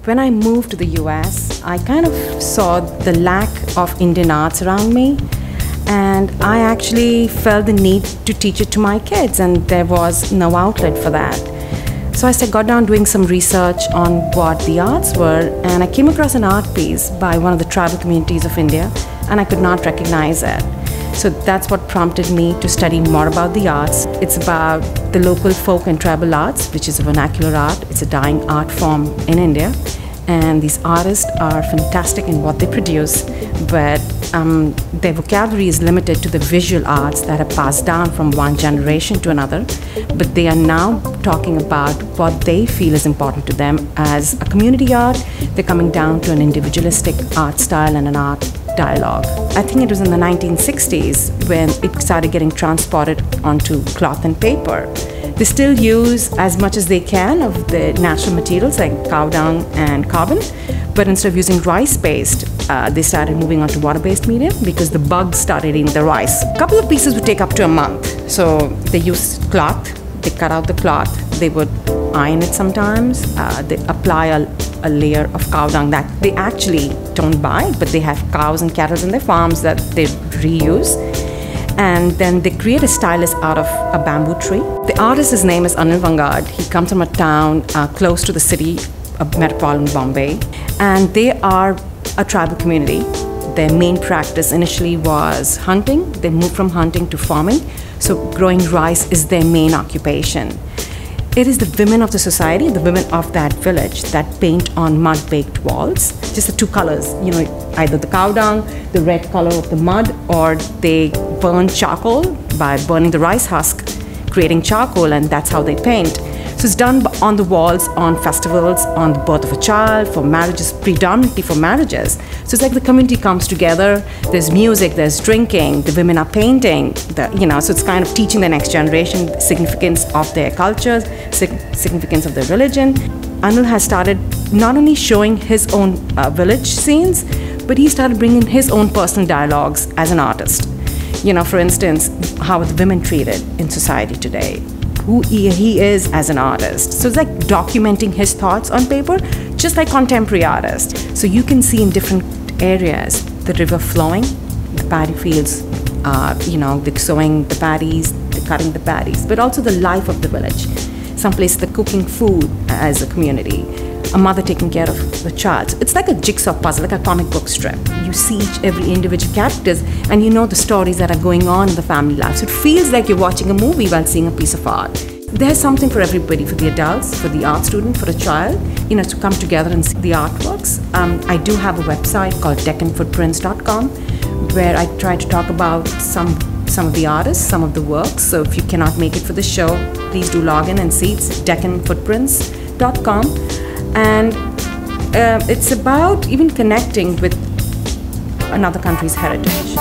When I moved to the US, I kind of saw the lack of Indian arts around me, and I actually felt the need to teach it to my kids, and there was no outlet for that. So I got down doing some research on what the arts were, and I came across an art piece by one of the tribal communities of India, and I could not recognize it. So that's what prompted me to study more about the arts. It's about the local folk and tribal arts, which is a vernacular art. It's a dying art form in India. And these artists are fantastic in what they produce, but their vocabulary is limited to the visual arts that are passed down from one generation to another. But they are now talking about what they feel is important to them as a community art. They're coming down to an individualistic art style and an art dialogue. I think it was in the 1960s when it started getting transported onto cloth and paper. They still use as much as they can of the natural materials like cow dung and carbon, but instead of using rice-based, they started moving on to water-based medium because the bugs started eating the rice. A couple of pieces would take up to a month. So they use cloth, they cut out the cloth, they would iron it sometimes, they apply a layer of cow dung that they actually don't buy, but they have cows and cattle in their farms that they reuse. And then they create a stylus out of a bamboo tree. The artist's name is Anil Vangad. He comes from a town close to the city of metropolitan Bombay. And they are a tribal community. Their main practice initially was hunting. They moved from hunting to farming. So growing rice is their main occupation. It is the women of the society, the women of that village, that paint on mud-baked walls. Just the two colors, either the cow dung, the red color of the mud, or they burn charcoal by burning the rice husk, creating charcoal, and that's how they paint. So it's done on the walls, on festivals, on the birth of a child, for marriages, predominantly for marriages. So it's like the community comes together, there's music, there's drinking, the women are painting, so it's kind of teaching the next generation the significance of their cultures, significance of their religion. Anil has started not only showing his own village scenes, but he started bringing his own personal dialogues as an artist. For instance, how are the women treated in society today? Who he is as an artist. So it's like documenting his thoughts on paper, just like contemporary artists. So you can see in different areas, the river flowing, the paddy fields, they're sowing the paddies, they're cutting the paddies, but also the life of the village. Some places they're cooking food as a community, a mother taking care of the child. So it's like a jigsaw puzzle, like a comic book strip. You see every individual characters, and you know the stories that are going on in the family life. So it feels like you're watching a movie while seeing a piece of art. There's something for everybody, for the adults, for the art student, for a child, to come together and see the artworks. I do have a website called deccanfootprints.com where I try to talk about some of the artists, some of the works. So if you cannot make it for the show, please do log in and see. It's deccanfootprints.com. And it's about even connecting with another country's heritage.